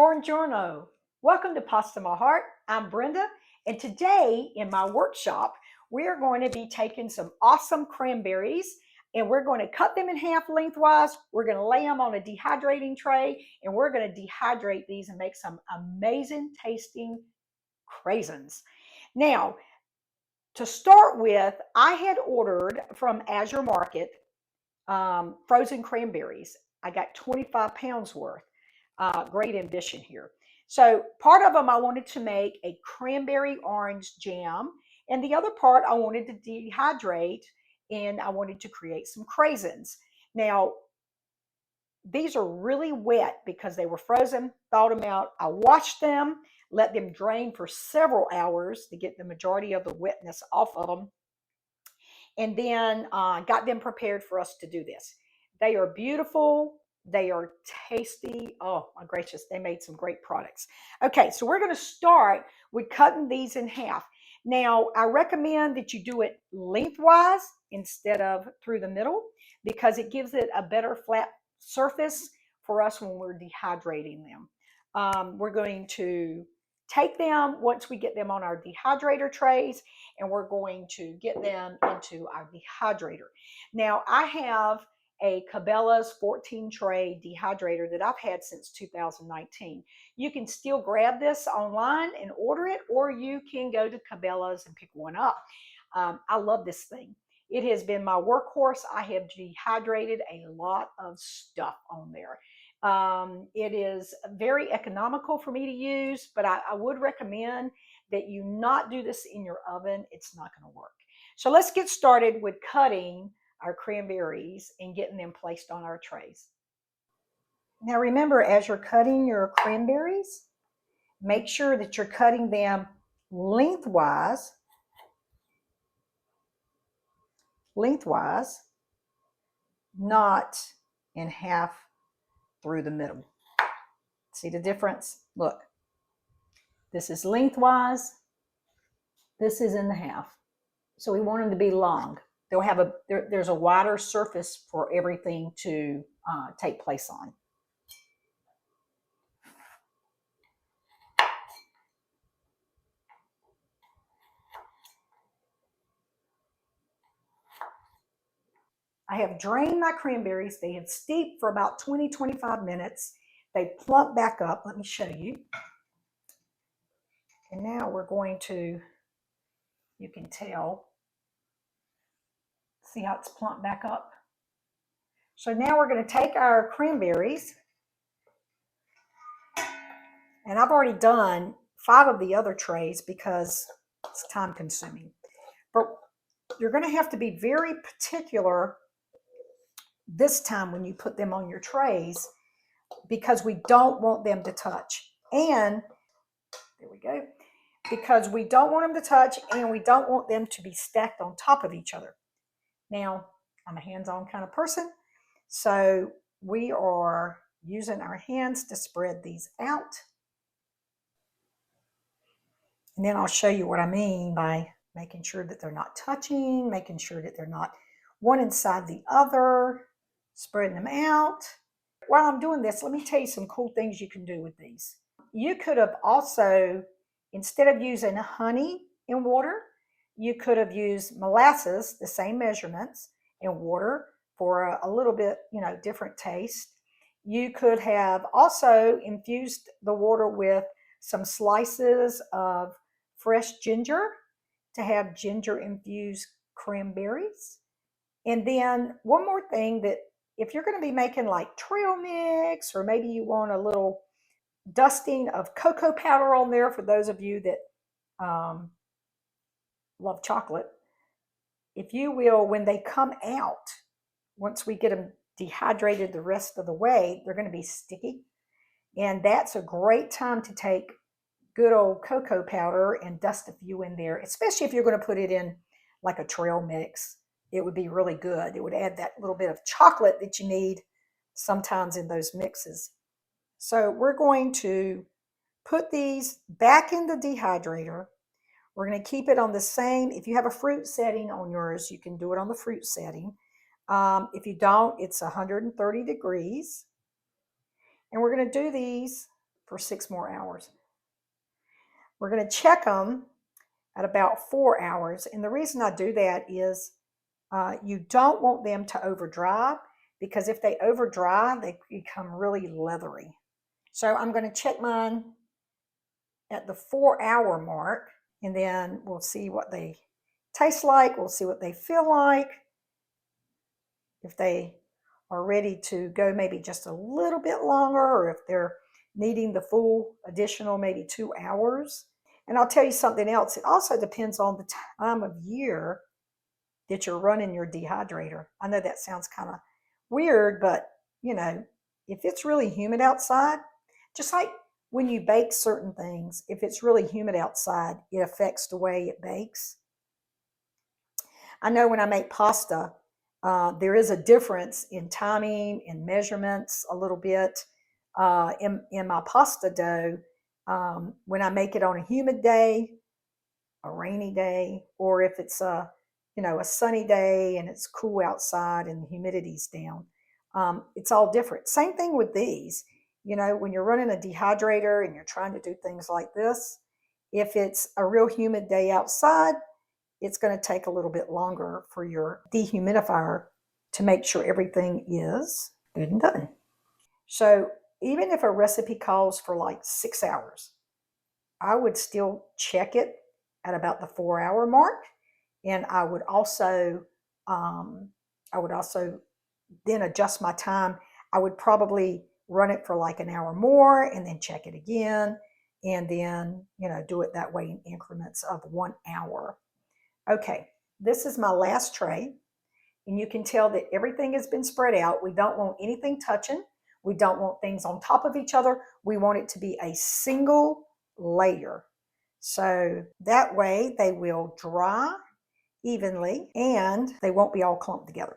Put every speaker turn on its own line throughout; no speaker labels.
Buongiorno. Welcome to Pasta My Heart. I'm Brenda, and today in my workshop, we are going to be taking some awesome cranberries and we're going to cut them in half lengthwise. We're going to lay them on a dehydrating tray and we're going to dehydrate these and make some amazing tasting craisins. Now, to start with, I had ordered from Azure Market frozen cranberries. I got 25 pounds worth. Great ambition here. So part of them I wanted to make a cranberry orange jam, and the other part I wanted to dehydrate, and I wanted to create some craisins. Now these are really wet because they were frozen. Thawed them out. I washed them, let them drain for several hours to get the majority of the wetness off of them, and then got them prepared for us to do this. They are beautiful. They are tasty. Oh my gracious, they made some great products. Okay, so we're going to start with cutting these in half. Now, I recommend that you do it lengthwise instead of through the middle because it gives it a better flat surface for us when we're dehydrating them. We're going to take them once we get them on our dehydrator trays, and we're going to get them into our dehydrator. Now, I have a Cabela's 14 tray dehydrator that I've had since 2019. You can still grab this online and order it, or you can go to Cabela's and pick one up. I love this thing. It has been my workhorse. I have dehydrated a lot of stuff on there. It is very economical for me to use, but I would recommend that you not do this in your oven. It's not going to work. So let's get started with cutting our cranberries and getting them placed on our trays. Now remember, as you're cutting your cranberries, make sure that you're cutting them lengthwise, not in half through the middle. See the difference? Look, this is lengthwise, this is in the half. So we want them to be long. They'll have there's a wider surface for everything to take place on. I have drained my cranberries. They have steeped for about 20-25 minutes. They plump back up. Let me show you. And now we're going to, you can tell, see how it's plumped back up? So now we're going to take our cranberries, and I've already done 5 of the other trays because it's time consuming. But you're going to have to be very particular this time when you put them on your trays because we don't want them to touch. And there we go. Because we don't want them to touch and we don't want them to be stacked on top of each other. Now, I'm a hands-on kind of person, so we are using our hands to spread these out. And then I'll show you what I mean by making sure that they're not touching, making sure that they're not one inside the other, spreading them out. While I'm doing this, let me tell you some cool things you can do with these. You could have also, instead of using honey in water, you could have used molasses, the same measurements, in water for a little bit, different taste. You could have also infused the water with some slices of fresh ginger to have ginger infused cranberries. And then one more thing, that if you're going to be making like trail mix, or maybe you want a little dusting of cocoa powder on there for those of you that love chocolate, if you will, when they come out, once we get them dehydrated the rest of the way, they're going to be sticky. And that's a great time to take good old cocoa powder and dust a few in there, especially if you're going to put it in like a trail mix. It would be really good. It would add that little bit of chocolate that you need sometimes in those mixes. So we're going to put these back in the dehydrator. We're going to keep it on the same. If you have a fruit setting on yours, you can do it on the fruit setting. If you don't, it's 130 degrees. And we're going to do these for 6 more hours. We're going to check them at about 4 hours. And the reason I do that is you don't want them to over dry, because if they over dry, they become really leathery. So I'm going to check mine at the 4-hour mark, and then we'll see what they taste like. We'll see what they feel like. If they are ready to go maybe just a little bit longer, or if they're needing the full additional maybe 2 hours. And I'll tell you something else. It also depends on the time of year that you're running your dehydrator. I know that sounds kind of weird, but you know, if it's really humid outside, just like when you bake certain things, if it's really humid outside, it affects the way it bakes. I know when I make pasta, there is a difference in timing and measurements a little bit in my pasta dough. When I make it on a humid day, a rainy day, or if it's a sunny day and it's cool outside and the humidity's down, it's all different. Same thing with these. When you're running a dehydrator and you're trying to do things like this, if it's a real humid day outside, it's going to take a little bit longer for your dehumidifier to make sure everything is good and done. So even if a recipe calls for like 6 hours, I would still check it at about the 4-hour mark. And I would also then adjust my time. I would probably run it for like an hour more and then check it again. And then, do it that way in increments of 1 hour. Okay, this is my last tray. And you can tell that everything has been spread out. We don't want anything touching. We don't want things on top of each other. We want it to be a single layer. So that way they will dry evenly and they won't be all clumped together.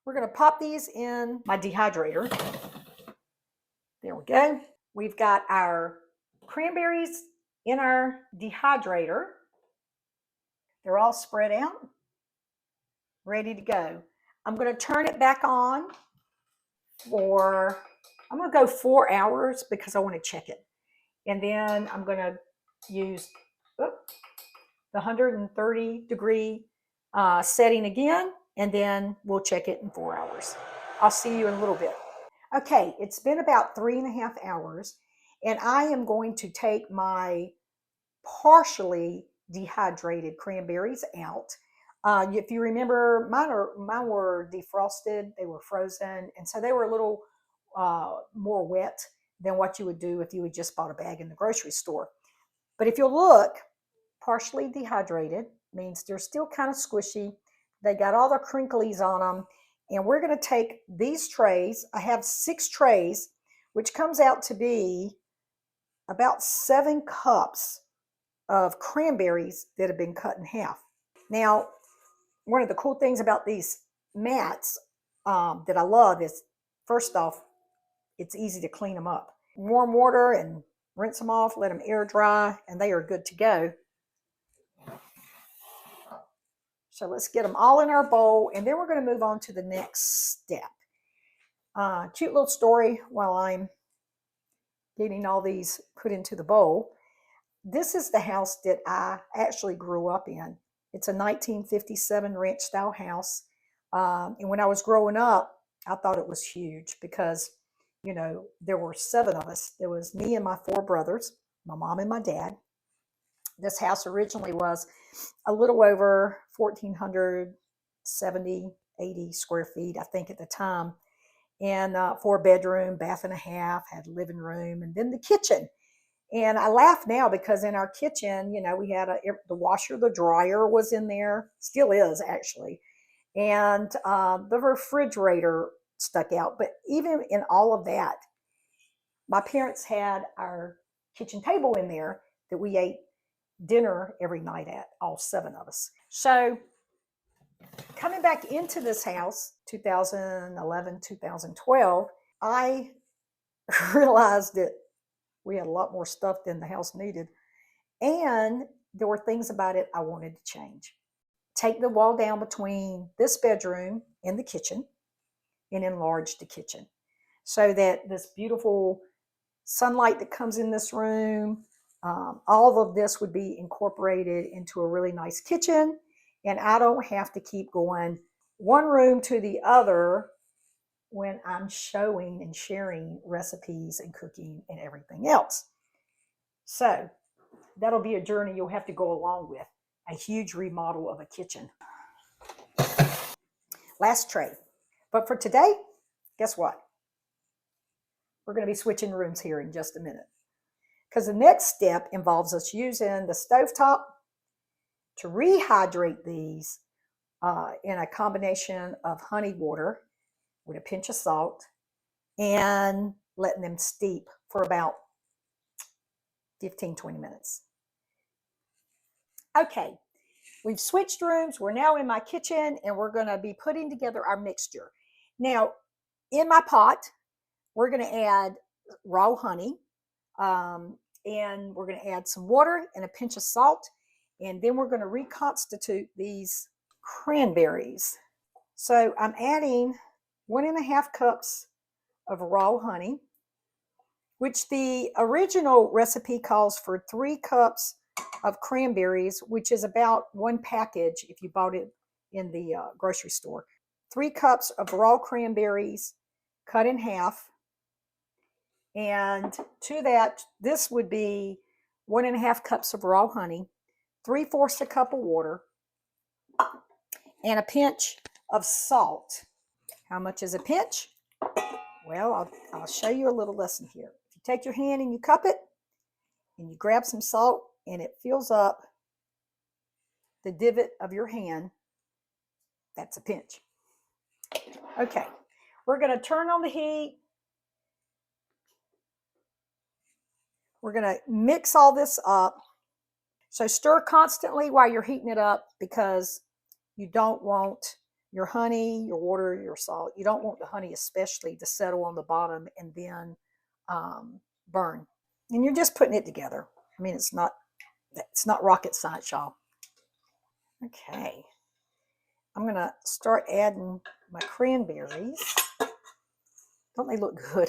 We're going to pop these in my dehydrator. There we go. We've got our cranberries in our dehydrator. They're all spread out, ready to go. I'm going to turn it back on I'm going to go 4 hours because I want to check it. And then I'm going to use the 130-degree setting again, and then we'll check it in 4 hours. I'll see you in a little bit. Okay, it's been about 3.5 hours, and I am going to take my partially dehydrated cranberries out. If you remember, mine were defrosted, they were frozen, and so they were a little more wet than what you would do if you had just bought a bag in the grocery store. But if you look, partially dehydrated means they're still kind of squishy. They got all the crinklies on them. And we're going to take these trays. I have 6 trays, which comes out to be about 7 cups of cranberries that have been cut in half. Now, one of the cool things about these mats that I love is, first off, it's easy to clean them up. Warm water and rinse them off, let them air dry, and they are good to go. So let's get them all in our bowl, and then we're going to move on to the next step. Cute little story while I'm getting all these put into the bowl. This is the house that I actually grew up in. It's a 1957 ranch-style house. And when I was growing up, I thought it was huge because, there were 7 of us. There was me and my 4 brothers, my mom and my dad. This house originally was a little over 1,470, 80 square feet, I think at the time. And 4-bedroom, bath and a half, had a living room, and then the kitchen. And I laugh now because in our kitchen, we had the washer, the dryer was in there, still is actually. And the refrigerator stuck out. But even in all of that, my parents had our kitchen table in there that we ate dinner every night at, all 7 of us. So coming back into this house, 2011, 2012, I realized that we had a lot more stuff than the house needed. And there were things about it I wanted to change. Take the wall down between this bedroom and the kitchen and enlarge the kitchen so that this beautiful sunlight that comes in this room. All of this would be incorporated into a really nice kitchen, and I don't have to keep going one room to the other when I'm showing and sharing recipes and cooking and everything else. So that'll be a journey you'll have to go along with, a huge remodel of a kitchen. Last tray. But for today, guess what? We're going to be switching rooms here in just a minute, because the next step involves us using the stovetop to rehydrate these in a combination of honey water with a pinch of salt and letting them steep for about 15-20 minutes. Okay, we've switched rooms. We're now in my kitchen, and we're going to be putting together our mixture. Now, in my pot, we're going to add raw honey, and we're going to add some water and a pinch of salt, and then we're going to reconstitute these cranberries. So I'm adding 1.5 cups of raw honey, which the original recipe calls for 3 cups of cranberries, which is about 1 package if you bought it in the grocery store. 3 cups of raw cranberries cut in half. And to that, this would be 1.5 cups of raw honey, 3/4 a cup of water, and a pinch of salt. How much is a pinch? Well, I'll show you a little lesson here. If you take your hand and you cup it, and you grab some salt, and it fills up the divot of your hand, that's a pinch. Okay, we're going to turn on the heat. We're going to mix all this up. So stir constantly while you're heating it up, because you don't want your honey, your water, your salt, you don't want the honey especially to settle on the bottom and then burn. And you're just putting it together. I mean, it's not rocket science, y'all. Okay, I'm going to start adding my cranberries. Don't they look good?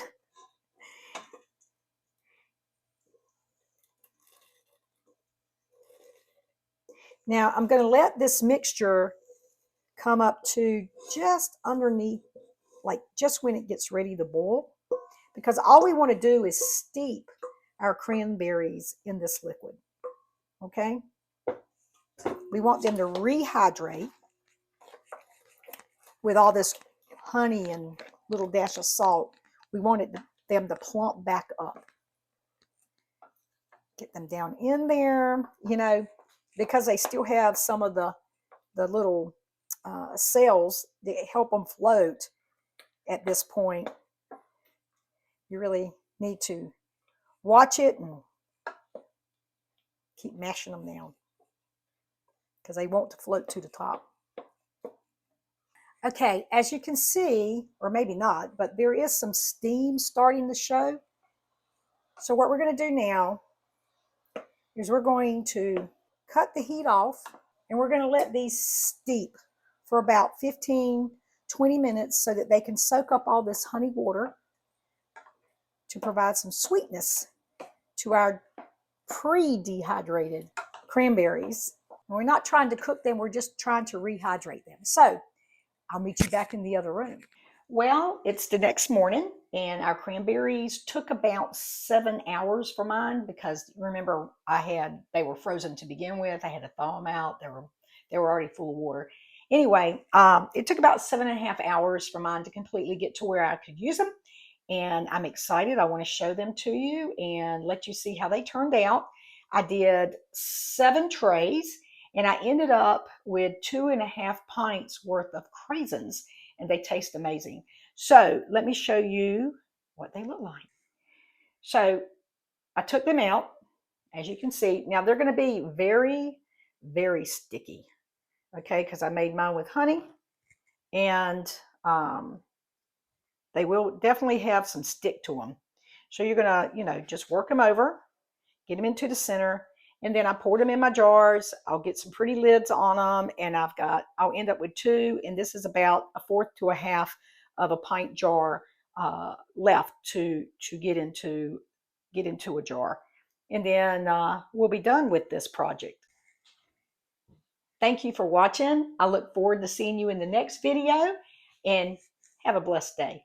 Now I'm going to let this mixture come up to just underneath, like just when it gets ready to boil, because all we want to do is steep our cranberries in this liquid. Okay? We want them to rehydrate with all this honey and little dash of salt. We want them to plump back up. Get them down in there, because they still have some of the little cells that help them float at this point. You really need to watch it and keep mashing them down, because they want to float to the top. Okay, as you can see, or maybe not, but there is some steam starting to show. So what we're going to do now is we're going to cut the heat off, and we're going to let these steep for about 15-20 minutes so that they can soak up all this honey water to provide some sweetness to our pre-dehydrated cranberries. And we're not trying to cook them, we're just trying to rehydrate them. So I'll meet you back in the other room. Well, it's the next morning, and our cranberries took about 7 hours for mine, because remember, they were frozen to begin with. I had to thaw them out. They were already full of water. Anyway, it took about 7.5 hours for mine to completely get to where I could use them. And I'm excited. I want to show them to you and let you see how they turned out. I did 7 trays, and I ended up with 2.5 pints worth of craisins, and they taste amazing. So let me show you what they look like. So I took them out, as you can see. Now they're going to be very, very sticky, okay, because I made mine with honey, and they will definitely have some stick to them. So you're going to, just work them over, get them into the center, and then I poured them in my jars. I'll get some pretty lids on them, and I'll end up with 2, and this is about 1/4 to 1/2 of a pint jar left to get into get into a jar. And then we'll be done with this project. Thank you for watching. I look forward to seeing you in the next video, and have a blessed day.